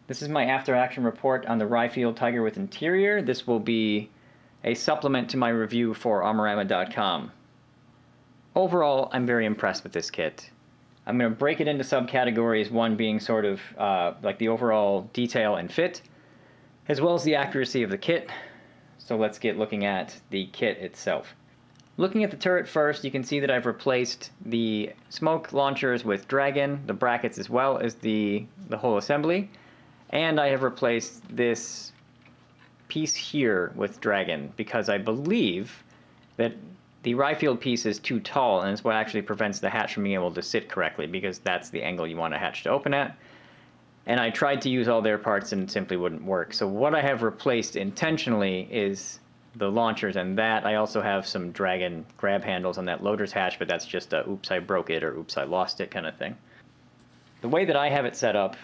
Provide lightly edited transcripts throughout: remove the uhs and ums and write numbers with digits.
This is my after-action report on the Ryefield Tiger with interior. This will be a supplement to my review for Armorama.com. Overall, I'm very impressed with this kit. I'm going to break it into subcategories, one being sort of like the overall detail and fit, as well as the accuracy of the kit. So let's get looking at the kit itself. Looking at the turret first, you can see that I've replaced the smoke launchers with Dragon, the brackets as well as the whole assembly. And I have replaced this piece here with Dragon because I believe that the Ryefield piece is too tall, and it's what actually prevents the hatch from being able to sit correctly, because that's the angle you want a hatch to open at. And I tried to use all their parts and it simply wouldn't work. So what I have replaced intentionally is the launchers and that. I also have some Dragon grab handles on that loader's hatch, but that's just a oops I broke it or oops I lost it kind of thing. The way that I have it set up,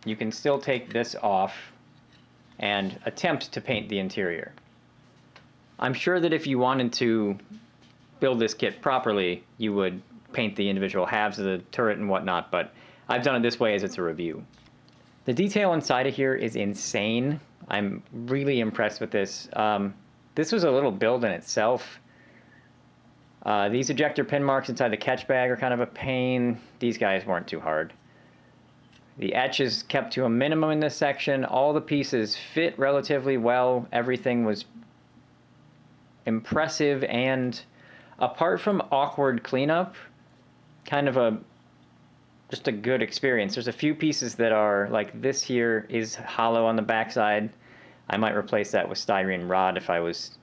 you can still take this off and attempt to paint the interior. I'm sure that if you wanted to build this kit properly, you would paint the individual halves of the turret and whatnot, but I've done it this way as it's a review. The detail inside of here is insane. I'm really impressed with this. This was a little build in itself. These ejector pin marks inside the catch bag are kind of a pain. These guys weren't too hard. The etch is kept to a minimum in this section. All the pieces fit relatively well. Everything was impressive, and apart from awkward cleanup, kind of just a good experience. There's a few pieces that are, like this here is hollow on the backside. I might replace that with styrene rod if I was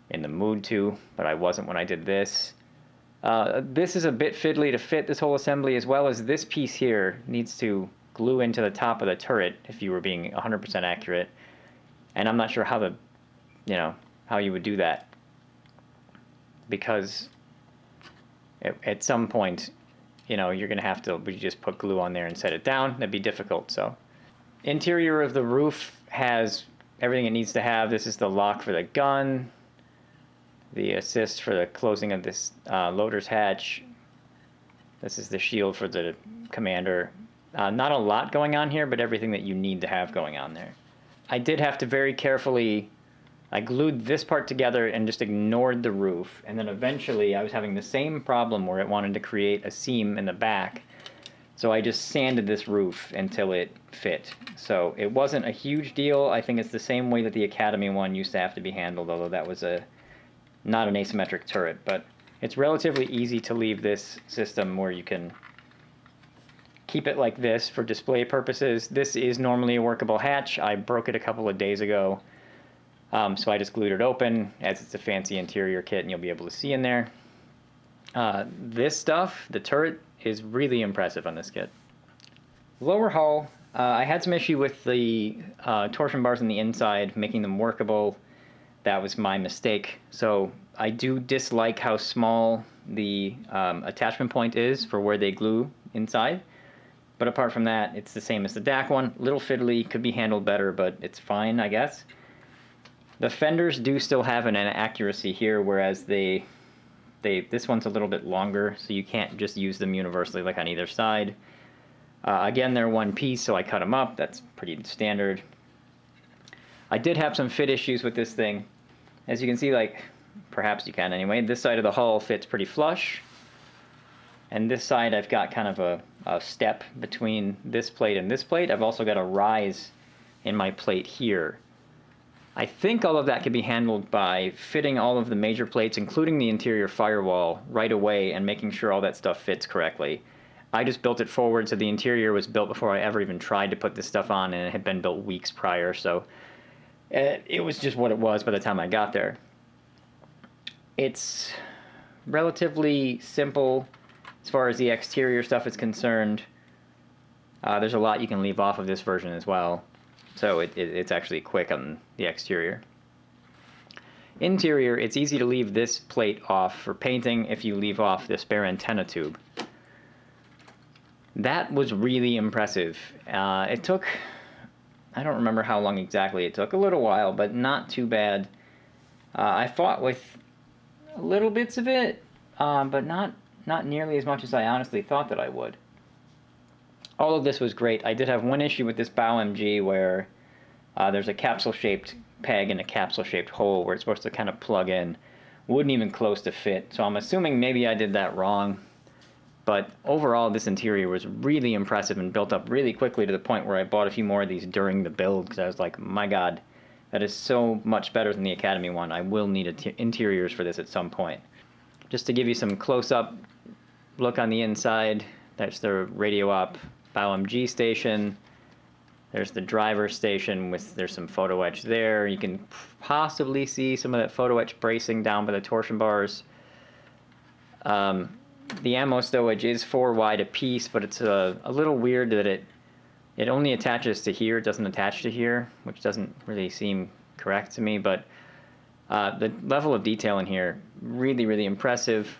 in the mood to, but I wasn't when I did this. This is a bit fiddly to fit this whole assembly, as well as this piece here needs to glue into the top of the turret if you were being 100% accurate. And I'm not sure how how you would do that, because at some point, you're going to have to just put glue on there and set it down. That'd be difficult. So, interior of the roof has everything it needs to have. This is the lock for the gun, the assist for the closing of this loader's hatch. This is the shield for the commander. Not a lot going on here, but everything that you need to have going on there. I did have to very carefully, I glued this part together and just ignored the roof, and then eventually I was having the same problem where it wanted to create a seam in the back, so I just sanded this roof until it fit. So it wasn't a huge deal. I think it's the same way that the Academy one used to have to be handled, although that was not an asymmetric turret, but it's relatively easy to leave this system where you can keep it like this for display purposes. This is normally a workable hatch. I broke it a couple of days ago, so I just glued it open, as it's a fancy interior kit and you'll be able to see in there. This stuff, the turret, is really impressive on this kit. Lower hull, I had some issue with the torsion bars on the inside, making them workable. That was my mistake. So I do dislike how small the attachment point is for where they glue inside. But apart from that, it's the same as the DAC one. Little fiddly, could be handled better, but it's fine, I guess. The fenders do still have an inaccuracy here, whereas this one's a little bit longer, so you can't just use them universally like on either side. Again, they're one piece, so I cut them up. That's pretty standard. I did have some fit issues with this thing. As you can see, perhaps you can anyway, this side of the hull fits pretty flush. And this side I've got kind of a step between this plate and this plate. I've also got a rise in my plate here. I think all of that could be handled by fitting all of the major plates, including the interior firewall, right away and making sure all that stuff fits correctly. I just built it forward, so the interior was built before I ever even tried to put this stuff on, and it had been built weeks prior, so it was just what it was by the time I got there. It's relatively simple as far as the exterior stuff is concerned. There's a lot you can leave off of this version as well, so it's actually quick on the exterior. Interior, it's easy to leave this plate off for painting if you leave off the spare antenna tube. That was really impressive. It took, I don't remember how long exactly it took, a little while, but not too bad. I fought with little bits of it, but not nearly as much as I honestly thought that I would. All of this was great. I did have one issue with this bow MG where there's a capsule-shaped peg and a capsule-shaped hole where it's supposed to kind of plug in. Wouldn't even close to fit, so I'm assuming maybe I did that wrong. But overall, this interior was really impressive and built up really quickly to the point where I bought a few more of these during the build because I was like, my god, that is so much better than the Academy one. I will need interiors for this at some point. Just to give you some close-up look on the inside, that's the radio op bow MG station. There's the driver station there's some photo etch there. You can possibly see some of that photo etch bracing down by the torsion bars. The ammo stowage is 4 wide a piece, but it's a little weird that it only attaches to here, it doesn't attach to here, which doesn't really seem correct to me, but the level of detail in here, really, really impressive.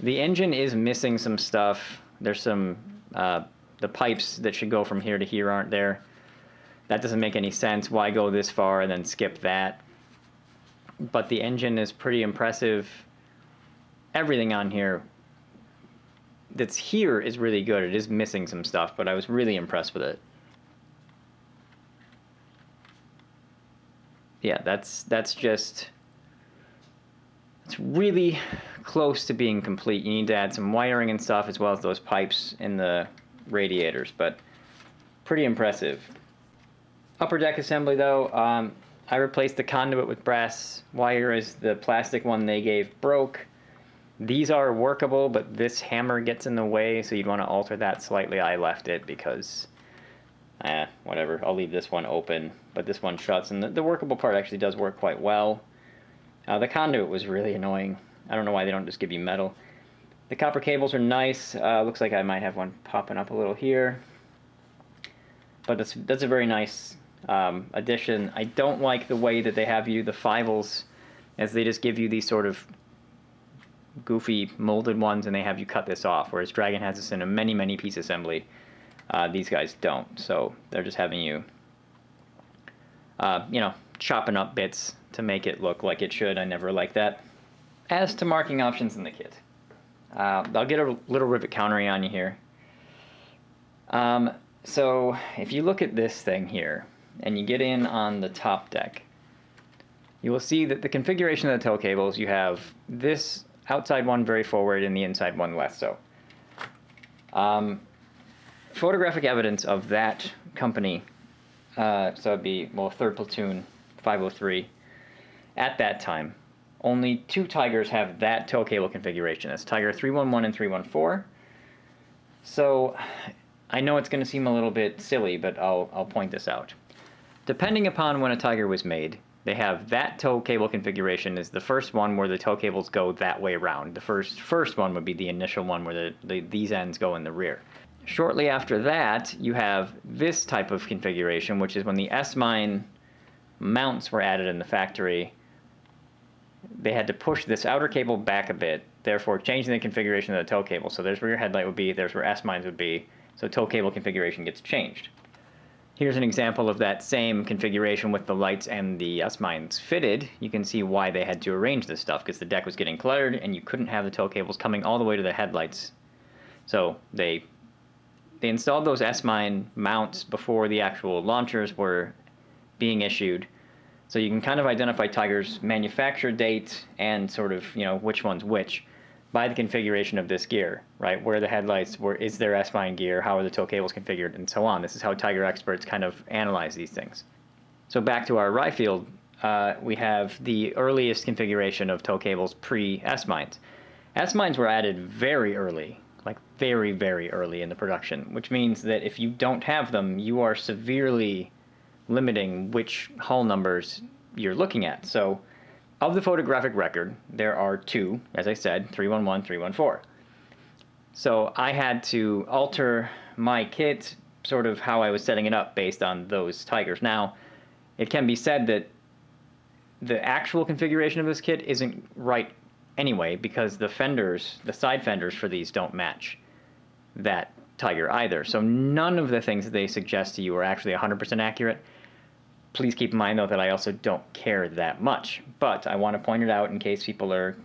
The engine is missing some stuff. There's some, the pipes that should go from here to here aren't there. That doesn't make any sense. Why go this far and then skip that? But the engine is pretty impressive. Everything on here that's here is really good. It is missing some stuff, but I was really impressed with it. Yeah, that's just, it's really close to being complete. You need to add some wiring and stuff as well as those pipes in the radiators, but pretty impressive. Upper deck assembly though, I replaced the conduit with brass wire as the plastic one they gave broke. These are workable, but this hammer gets in the way, so you'd want to alter that slightly. I left it because, whatever. I'll leave this one open, but this one shuts, and the workable part actually does work quite well. The conduit was really annoying. I don't know why they don't just give you metal. The copper cables are nice. Looks like I might have one popping up a little here. But that's a very nice addition. I don't like the way that they have you, the fivals, as they just give you these sort of goofy molded ones and they have you cut this off, whereas Dragon has this in a many piece assembly. These guys don't, so they're just having you you know, chopping up bits to make it look like it should. I never like that. As to marking options in the kit, I'll get a little rivet countering on you here. So if you look at this thing here and you get in on the top deck, you will see that the configuration of the tow cables, you have this outside one very forward and the inside one less so. Photographic evidence of that company, so it'd be, well, 3rd Platoon 503, at that time, only 2 Tigers have that tow cable configuration. It's Tiger 311 and 314. So I know it's going to seem a little bit silly, but I'll point this out. Depending upon when a Tiger was made, they have that tow cable configuration is the first one where the tow cables go that way around. The first one would be the initial one where these ends go in the rear. Shortly after that, you have this type of configuration, which is when the S-mine mounts were added in the factory. They had to push this outer cable back a bit, therefore changing the configuration of the tow cable. So there's where your headlight would be, there's where S-mines would be, so tow cable configuration gets changed. Here's an example of that same configuration with the lights and the S-mines fitted. You can see why they had to arrange this stuff, because the deck was getting cluttered and you couldn't have the tow cables coming all the way to the headlights. So they installed those S-mine mounts before the actual launchers were being issued. So you can kind of identify Tiger's manufacture date and sort of, you know, which one's which by the configuration of this gear, right? Where the headlights, is there S-mine gear, how are the tow cables configured, and so on. This is how Tiger experts kind of analyze these things. So back to our Ryefield, we have the earliest configuration of tow cables pre-S-mines. S-mines were added very early, like very, very early in the production, which means that if you don't have them, you are severely limiting which hull numbers you're looking at. So of the photographic record, there are 2, as I said, 311, 314. So I had to alter my kit, sort of how I was setting it up based on those Tigers. Now, it can be said that the actual configuration of this kit isn't right anyway, because the fenders, the side fenders for these don't match that Tiger either. So none of the things that they suggest to you are actually 100% accurate. Please keep in mind, though, that I also don't care that much, but I want to point it out in case people are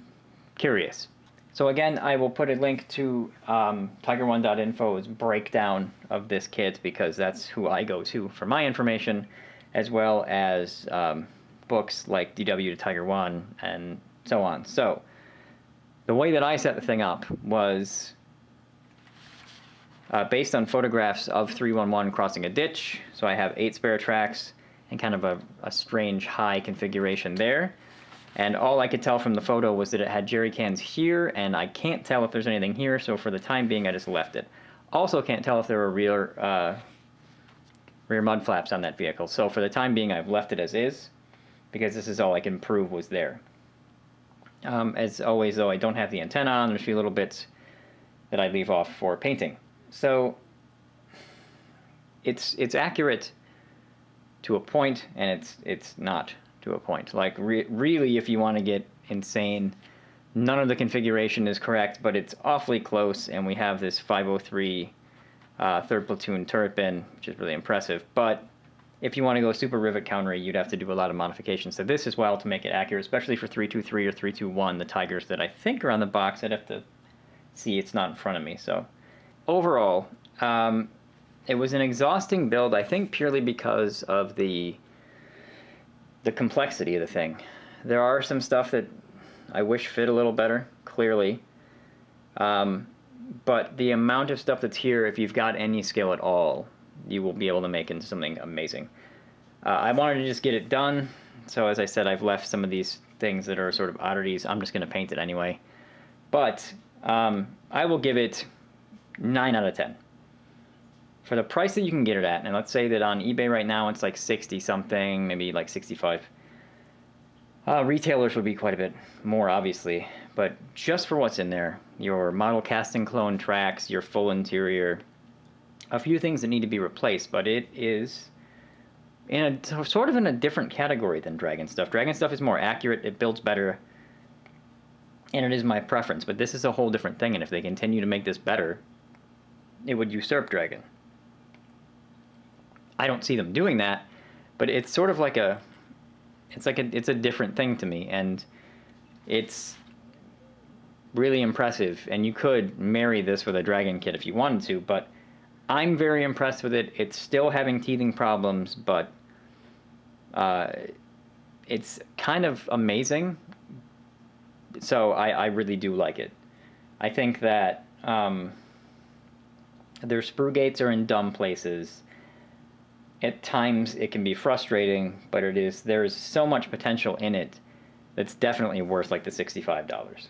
curious. So again, I will put a link to tiger1.info's breakdown of this kit, because that's who I go to for my information, as well as books like DW to Tiger 1 and so on. So the way that I set the thing up was based on photographs of 311 crossing a ditch. So I have 8 spare tracks and kind of a strange high configuration there. And all I could tell from the photo was that it had jerry cans here, and I can't tell if there's anything here, so for the time being I just left it. Also can't tell if there were rear mud flaps on that vehicle, so for the time being I've left it as is, because this is all I can prove was there. As always though, I don't have the antenna on. There's a few little bits that I leave off for painting. So it's accurate to a point, and it's not to a point. Like really, if you want to get insane, none of the configuration is correct, but it's awfully close, and we have this 503 3rd platoon turret bin, which is really impressive. But if you want to go super rivet countery, you'd have to do a lot of modifications to this as well to make it accurate, especially for 323 or 321, the Tigers that I think are on the box. I'd have to see, it's not in front of me. So overall, it was an exhausting build, I think purely because of the complexity of the thing. There are some stuff that I wish fit a little better, clearly. But the amount of stuff that's here, if you've got any skill at all, you will be able to make into something amazing. I wanted to just get it done, so as I said, I've left some of these things that are sort of oddities. I'm just going to paint it anyway. But I will give it 9 out of 10. For the price that you can get it at, and let's say that on eBay right now it's like 60 something, maybe like 65. Retailers would be quite a bit more, obviously, but just for what's in there, your model casting clone tracks, your full interior, a few things that need to be replaced, but it is in a sort of in a different category than Dragon stuff. Dragon stuff is more accurate, it builds better, and it is my preference, but this is a whole different thing, and if they continue to make this better, it would usurp Dragon. I don't see them doing that, but it's sort of like it's a different thing to me, and it's really impressive, and you could marry this with a Dragon kit if you wanted to, but I'm very impressed with it. It's still having teething problems, but it's kind of amazing, so I really do like it. I think that their sprue gates are in dumb places. At times it can be frustrating, but there's so much potential in it that's definitely worth like the $65.